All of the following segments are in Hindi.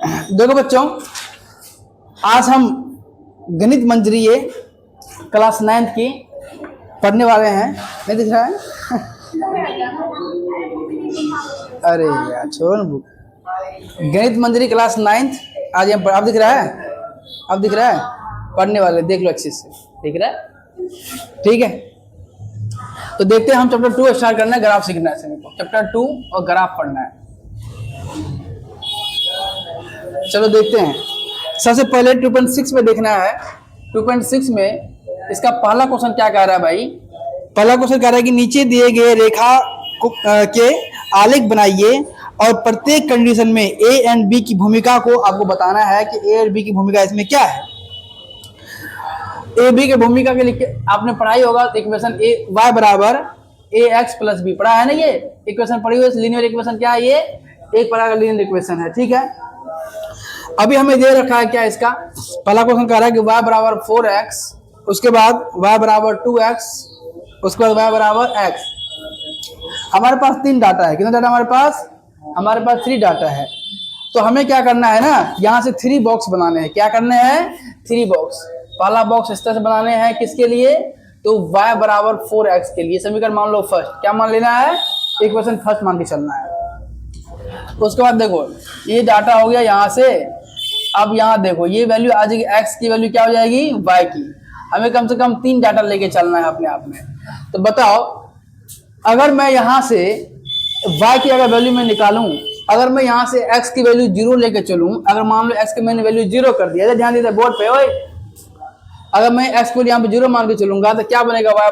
देखो बच्चों, आज हम गणित मंजरी क्लास 9th की पढ़ने वाले हैं। नहीं दिख रहा है? अरे यार छोड़ बुक। गणित मंजरी क्लास 9th आज हम अब दिख रहा है? अब दिख रहा है? पढ़ने वाले देख लो अच्छे से, दिख रहा है? ठीक है, तो देखते हैं। हम चैप्टर 2 स्टार्ट करना है, ग्राफ सीखना है सभी को। चैप्टर 2 और ग्राफ पढ़ना है। चलो देखते हैं। सबसे पहले 2.6 में देखना है। 2.6 में इसका पहला क्वेश्चन क्या कह रहा है भाई? पहला क्वेश्चन कह रहा है कि नीचे दिए गए रेखा के आलेख बनाइए और प्रत्येक कंडीशन में ए एंड बी की भूमिका को आपको बताना है कि ए और बी की भूमिका इसमें क्या है। ए बी की भूमिका के लिए आपने पढ़ाई होगा इक्वेशन ए वाई बराबर ए एक्स प्लस बी पढ़ा है ना। ये इक्वेशन पढ़ी हुई लीनियर इक्वेशन क्या है? ये एक प्रकार का लीनियर इक्वेशन है। ठीक है, अभी हमें दे रखा है क्या इसका पहला क्वेश्चन कह रहा है कि y बराबर 4x, उसके बाद y बराबर 2x, उसके बाद y बराबर x। हमारे पास 3 डाटा है। कितना डाटा हमारे पास? हमारे पास 3 डाटा है। तो हमें क्या करना है ना, यहाँ से 3 बॉक्स बनाने हैं। क्या करने हैं? 3 बॉक्स। पहला बॉक्स इस तरह से बनाने हैं, किसके लिए? तो y बराबर 4x के लिए। समीकरण मान लो फर्स्ट, क्या मान लेना है? इक्वेशन फर्स्ट मान के चलना है। उसके बाद देखो ये डाटा हो गया यहाँ से। अब यहाँ देखो ये वैल्यू आ जाएगी, x की वैल्यू क्या हो जाएगी? y की। हमें कम से कम 3 डाटा लेके चलना है अपने आप में। तो बताओ, अगर मैं यहाँ से y की अगर वैल्यू मैं निकालूं, अगर मैं यहाँ से x की वैल्यू 0 लेके चलूं, अगर मान लो x की मैंने वैल्यू 0 कर दिया, ध्यान दीजिए बोर्ड पे। ओए, अगर मैं x को यहाँ पे 0 मान के चलूंगा तो क्या बनेगा? y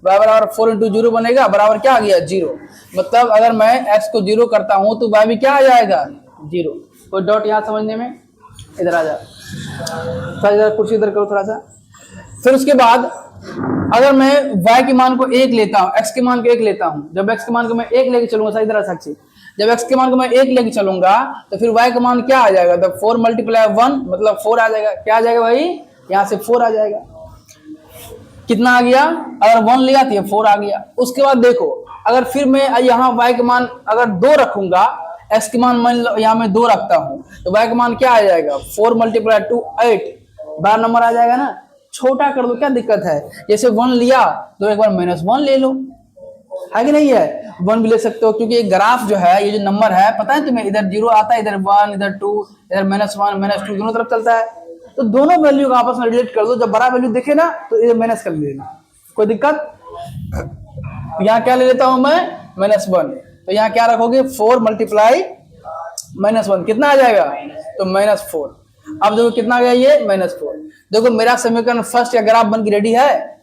बराबर 4 इंटू 0 बनेगा, बराबर क्या आ गया? 0। मतलब अगर मैं x को 0 करता हूं तो y भी क्या आ जाएगा? 0। कोई डॉट यहाँ समझने में? इधर आ जा, इधर कुर्सी इधर करो थोड़ा सा। फिर उसके बाद अगर मैं y के मान को 1 लेता हूँ, x के मान को 1 लेता हूँ, जब x के मान को मैं 1 लेके चलूंगा, इधर आ साक्षी, जब x के मान को मैं 1 लेके चलूंगा तो फिर y का मान क्या आ जाएगा? तो 4 मल्टीप्लाई 1 मतलब 4 आ जाएगा। क्या आ जाएगा भाई? यहाँ से 4 आ जाएगा। कितना आ गया? अगर 1 लिया तो ये 4 आ गया। उसके बाद देखो, अगर फिर मैं यहाँ y के मान अगर 2 रखूंगा, x के मान मान लो यहाँ मैं 2 रखता हूँ, तो y का मान क्या आ जाएगा? 4 मल्टीप्लाई 2 8, 12 नंबर आ जाएगा ना। छोटा कर दो, क्या दिक्कत है? जैसे 1 लिया तो एक बार -1 ले लो, है कि नहीं है? 1 भी ले सकते हो, क्योंकि ग्राफ जो है, ये जो नंबर है, पता है तुम्हें, इधर 0 आता है, इधर 1, इधर 2, इधर -1 -2, दोनों तरफ चलता है। तो दोनों वैल्यू को आपस में रिलेट कर दो, जब बड़ा वैल्यू दिखे ना तो इधर माइनस कर लेना, कोई दिक्कत? यहाँ क्या ले लेता हूं मैं? -1। तो यहाँ क्या रखोगे? 4 मल्टीप्लाई -1 कितना आ जाएगा? तो -4। अब देखो कितना आ गया ये? -4। देखो मेरा समीकरण फर्स्ट या ग्राफ बन के रेडी है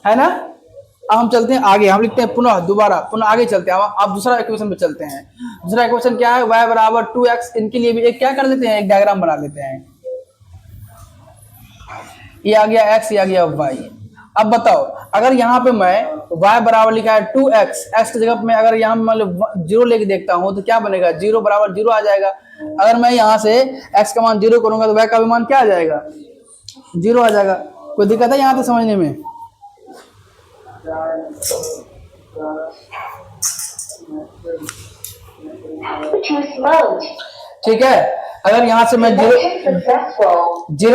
ना। अब हम चलते हैं आगे, हम लिखते हैं पुनः आगे चलते हैं। अब दूसरा इक्वेशन पे चलते हैं। दूसरा इक्वेशन क्या है? y बराबर 2x। इनके लिए भी एक क्या कर लेते हैं? एक डायग्राम बना लेते हैं। ये आ गया x, ये आ गया y। अब बताओ, अगर यहाँ पे मैं y बराबर लिखा है 2x, x की जगह पे मैं अगर यहाँ मान लो 0 लेके देखता हूँ तो क्या बनेगा? 0 बराबर 0 आ जाएगा। अगर मैं यहाँ से x का मान 0 करूंगा तो y का भी मान क्या आ जाएगा? 0 आ जाएगा। कोई दिक्कत है यहाँ पे समझने में? ठीक है, अगर यहाँ से मैं 0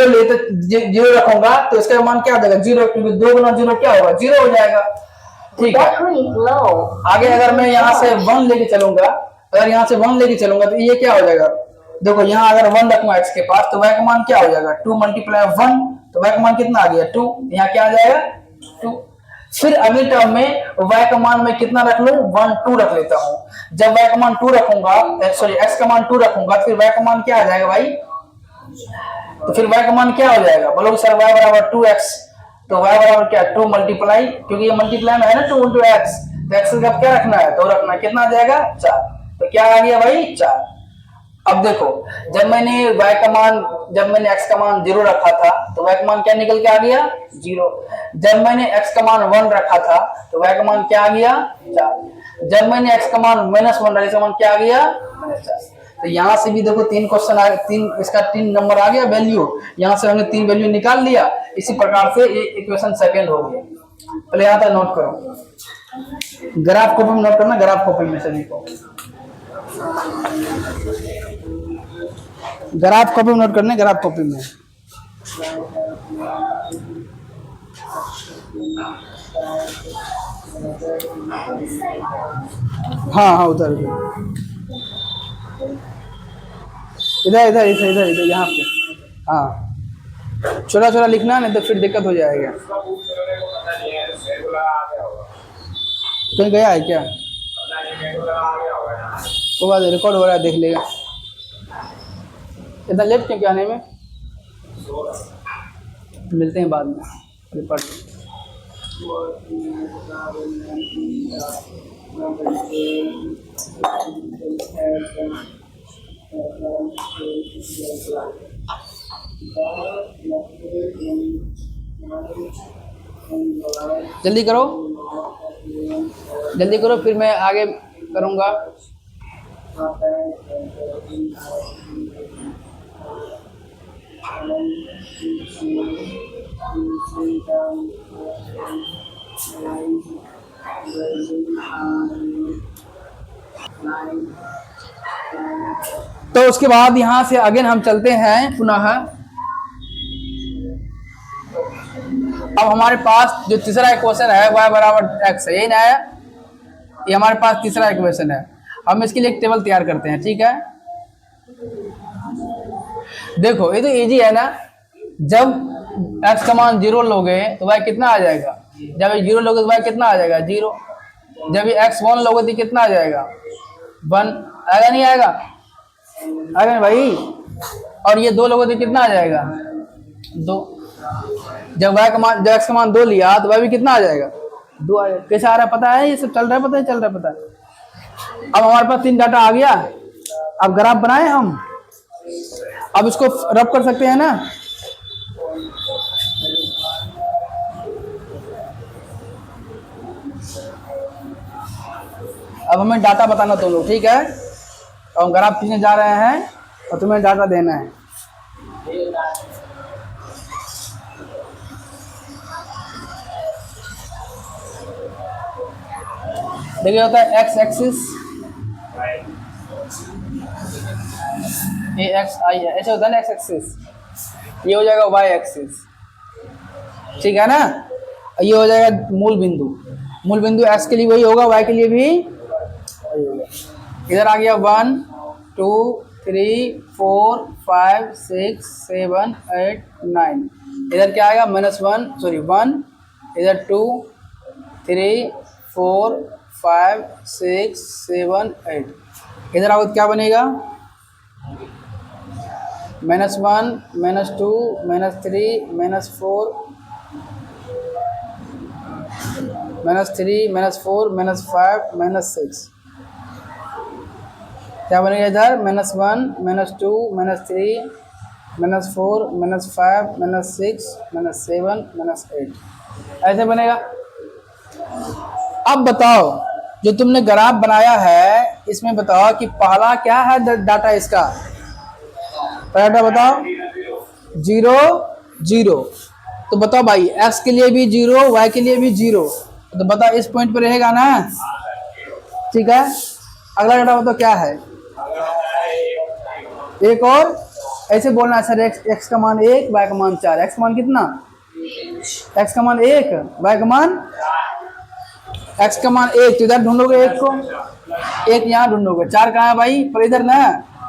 लेते 0 रखूंगा तो इसका मान क्या आ जाएगा? 0, क्योंकि 2 गुना 0 क्या होगा? 0 हो जाएगा। ठीक है, आगे अगर मैं यहाँ से 1 लेके चलूंगा, तो ये क्या हो जाएगा? देखो यहाँ अगर 1 रखूंगा x के पास तो y का मान क्या हो जाएगा? 2 मल्टीप्लाई 1, तो y का मान कितना आ गया? 2। यहाँ क्या आ जाएगा? 2। फिर अगले टर्म में y का मान मैं कितना रख लूं? 1 2 रख लेता हूं। जब y का मान 2 रखूंगा, सॉरी x का मान 2 रखूंगा, फिर y का मान क्या आ जाएगा भाई? तो फिर y का मान क्या हो जाएगा? बोलो सर y बराबर 2x, तो y बराबर क्या? 2 मल्टीप्लाई, क्योंकि ये मल्टीप्लाई में है ना 2 into x, तो x का क्या रखना है? 2 रखना है। कितना आ जाएगा? 4। तो क्या आ गया भाई? 4। अब देखो, जब मैंने x का मान 0 रखा था तो y का मान क्या निकल के आ गया? 0। जब मैंने x का मान 1 रखा था तो y का मान क्या आ गया? 4। जब मैंने x का मान -1 रखा, इसका मान क्या आ गया? -4। तो यहाँ से भी देखो 3 क्वेश्चन आ गए, इसका 3 नंबर आ गया वैल्यू। यहाँ से हमने 3 वैल्यू निकाल लिया। इसी प्रकार से ये इक्वेशन सेकंड हो गया। पहले यहाँ तक नोट करो, ग्राफ कॉपी में नोट करना, ग्राफ कॉपी में सभी को। ग्राफ कॉपी में नोट करने, ग्राफ कॉपी में। हाँ हाँ उधर इधर इधर इधर इधर इधर यहाँ पे। हाँ छोटा छोटा लिखना, नहीं तो फिर दिक्कत हो जाएगा। कहीं गया है क्या? वो बात रिकॉर्ड हो रहा है, देख लेगा। इतना लेट क्यों आने में? मिलते हैं बाद में, रिपोर्ट। जल्दी करो, जल्दी करो, फिर मैं आगे करूँगा। तो उसके बाद यहाँ से अगेन हम चलते हैं पुनः। अब हमारे पास जो तीसरा इक्वेशन है y बराबर x है, यही ना है? ये हमारे पास तीसरा इक्वेशन है। हम इसके लिए एक टेबल तैयार करते हैं, ठीक है? देखो ये तो इजी है ना। जब x का मान 0 लोगे तो y कितना आ जाएगा? जब ये 0 लोगे तो y कितना आ जाएगा? 0। जब ये x 1 लोगे तो कितना आ जाएगा? 1। आएगा नहीं आएगा? आएगा भाई। और ये 2 लोगे तो कितना आ जाएगा? 2। जब y का मान, जब x का मान 2 लिया तो y भी कितना आ जाएगा? 2 आ जाएगा। कैसे आ रहा है पता है? ये सब चल रहा है, पता है? चल रहा है, पता है। अब हमारे पास 3 डाटा आ गया। अब ग्राफ बनाए हम, अब इसको रब कर सकते हैं ना। अब हमें डाटा बताना तुम लोग, ठीक है? अब हम ग्राफ खींचने जा रहे हैं और तुम्हें डाटा देना है। देखिए होता है एक्स एक्सिस, ये एक्स आई है, ऐसे होता है ना एक्स एक्सिस। ये हो जाएगा वाई एक्सिस, ठीक है ना? ये हो जाएगा मूल बिंदु। मूल बिंदु एक्स के लिए वही होगा, वाई के लिए भी वही होगा। इधर आ गया 1 2 3 4 5 6 7 8 9। इधर क्या आएगा? -1 सॉरी 1। इधर 2 3 4 5 6 7 8। इधर आओ तो क्या बनेगा? -1 -2 -3 -4 -3 -4 -5 -6। क्या बनेगा इधर? -1 -2 -3 -4 -5 -6 -7 -8। ऐसे बनेगा। अब बताओ, जो तुमने ग्राफ बनाया है इसमें बताओ कि पहला क्या है डाटा इसका? पहला डाटा बताओ 0 0। तो बताओ भाई x के लिए भी 0, y के लिए भी 0। तो बताओ इस पॉइंट पे रहेगा ना, ठीक है? अगला डाटा बताओ क्या है? एक और ऐसे बोलना है सर, x का मान 1, y का मान 4। x का मान कितना? x का मान 1, y का मान x का मान 1। तो इधर ढूंढोगे 1 को, 1 यहाँ ढूंढोगे। 4 कहाँ है भाई? पर इधर ना।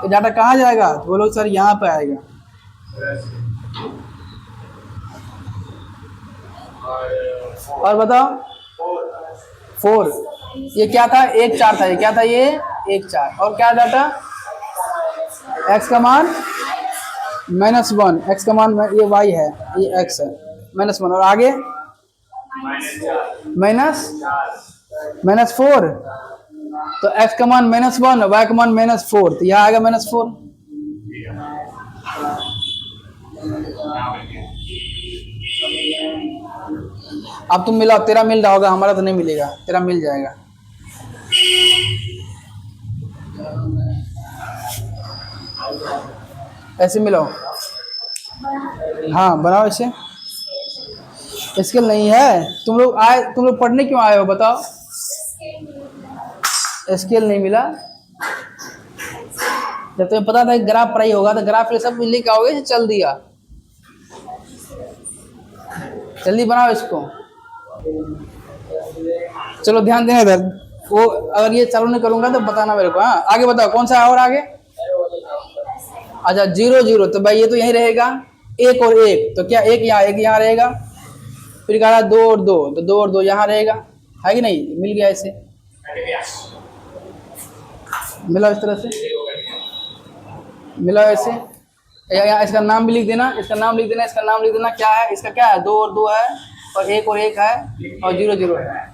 ये डाटा कहाँ जाएगा? तो बोलो सर यहाँ पे आएगा। और बताओ 4। ये क्या था? 1 4 था। ये क्या था? ये 1 4। और क्या डाटा? x का मान -1। x का मान ये y है, ये x है -1। और आगे -4। तो x का मान -1, y का मान -4। तो यहाँ आएगा -4। अब तुम मिलाओ, तेरा मिल रहा होगा, हमारा तो नहीं मिलेगा, तेरा मिल जाएगा। ऐसे मिलाओ। हाँ बनाओ ऐसे। स्केल नहीं है? तुम लोग पढ़ने क्यों आए हो बताओ? स्केल नहीं मिला? जब तुम्हें पता था कि ग्राफ पढ़ाई होगा तो ग्राफ ये सब लिख आओगे, चल दिया। जल्दी बनाओ इसको। चलो ध्यान देना इधर, वो अगर ये चालू नहीं करूंगा तो बताना मेरे को। हाँ आगे बताओ कौन सा है और आगे। अच्छा 0 0, तो भाई ये तो यहीं रहेगा, 1 और 1, तो क्या 1 यहाँ रहेगा। फिर कह रहा 2 और 2, तो 2 और 2 यहाँ रहेगा, है कि नहीं, मिल गया ऐसे, मिला इस तरह से, मिला ऐसे। यहाँ इसका नाम भी लिख देना, इसका नाम लिख देना, इसका नाम लिख देना, क्या है इसका, क्या है 2 और 2 है, और 1 और 1 है, और 0 0 है।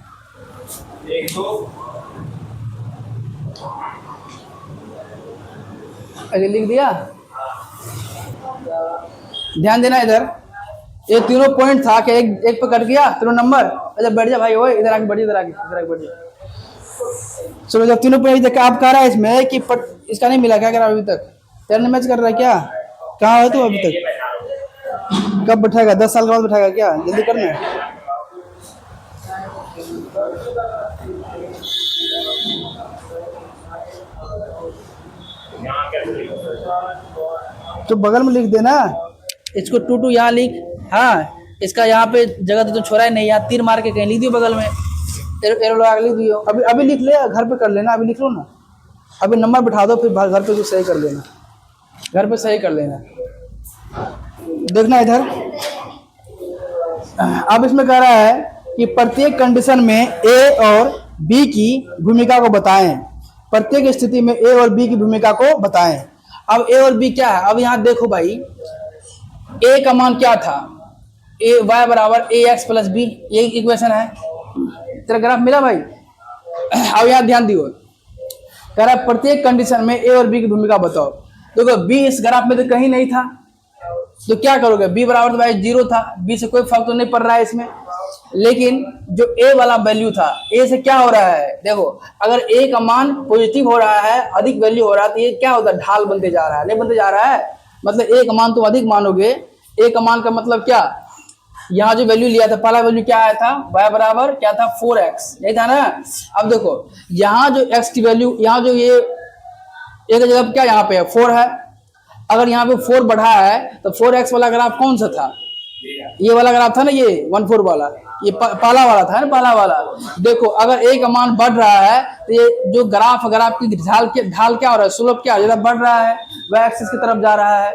ऐसे लिख दिया। ध्यान देना इधर, ये तीनों पॉइंट था कि एक पे कट गया तीनों नंबर। अच्छा बैठ जा भाई, ओए इधर आके बैठ जा, इधर आके बैठ जा। चलो जब तीनों पॉइंट देखा, आप कह रहा है इसमें कि इसका नहीं मिला, क्या कह रहा अभी तक तेरे मैच कर रहा है क्या, कहाँ है तू अभी तक, कब बैठेगा, 10 साल के बाद बैठेगा क्या, जल्दी करना। तो बगल में लिख देना, इसको 2 2 यहाँ लिख। हाँ इसका यहाँ पे जगह तो छोड़ा है नहीं, यहाँ तीर मार के कहीं लिख दियो बगल में, एरो लगा के लिख दियो। अभी लिख ले, घर पे कर लेना, अभी लिख लो ना, अभी नंबर बिठा दो, फिर घर पे सही कर लेना, घर पे सही कर लेना। देखना इधर, अब इसमें कह रहा है कि प्रत्येक कंडीशन में ए और बी की भूमिका को बताएं, प्रत्येक स्थिति में ए और बी की भूमिका को बताएं। अब ए और बी क्या है, अब यहाँ देखो भाई, ए का मान क्या था, ए वाई बराबर ए एक्स प्लस बी, ये इक्वेशन है, तेरा ग्राफ मिला भाई। अब यहाँ ध्यान दियो, कह रहा है प्रत्येक कंडीशन में ए और बी की भूमिका बताओ। देखो बी इस ग्राफ में तो कहीं नहीं था, तो क्या करोगे, बी बराबर तो भाई 0 था, बी से कोई फर्क तो नहीं पड़ रहा है इसमें, लेकिन जो ए वाला वैल्यू था, ए से क्या हो रहा है, देखो अगर ए का मान पॉजिटिव हो रहा है, अधिक वैल्यू हो रहा है, तो ये क्या होता है, ढाल बनते जा रहा है, नहीं बनते जा रहा है, मतलब ए का मान तुम अधिक मानोगे। ए का मान का मतलब क्या, यहाँ जो वैल्यू लिया था, पहला वैल्यू क्या आया था, y बराबर क्या था 4x, नहीं था ना। अब देखो यहाँ जो x की वैल्यू, यहाँ जो ये एक जगह क्या यहाँ पे है 4 है, अगर यहाँ पे 4 बढ़ा है तो 4x वाला ग्राफ कौन सा था, ये वाला ग्राफ था ना, ये 14 वाला, ये पहला वाला था ना, पहला वाला। देखो अगर a का मान बढ़ रहा है तो ये जो ग्राफ की ढाल क्या हो रहा है, स्लोप क्या जब बढ़ रहा है वह एक्सिस की तरफ जा रहा है,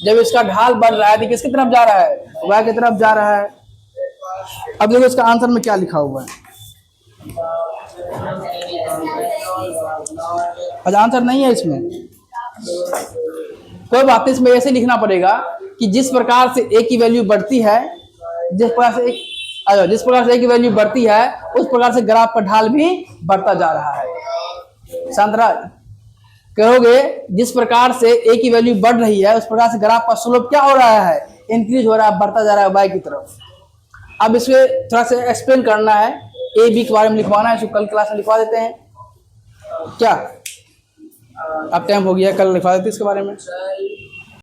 जब इसका ढाल बढ़ रहा है तो किसकी तरफ जा रहा है, y की तरफ जा रहा है। अब देखो इसका आंसर में क्या लिखा हुआ है, अच्छा आंसर नहीं है इसमें, कोई बात नहीं, इसमें ऐसे लिखना पड़ेगा कि जिस प्रकार से a की वैल्यू बढ़ती है, जिस प्रकार से a की वैल्यू बढ़ती है, उस प्रकार से ग्राफ का ढाल भी बढ़ता जा रहा है। शांतराज कहोगे जिस प्रकार से a की वैल्यू बढ़ रही है, उस प्रकार से ग्राफ का स्लोप क्या हो रहा है, इंक्रीज हो रहा है, बढ़ता जा रहा है y की तरफ। अब इसमें थोड़ा सा एक्सप्लेन करना है, ए बी के बारे में लिखवाना है, इसको कल क्लास में लिखवा देते हैं क्या, अब टाइम हो गया, कल लिखवा देते इसके बारे में।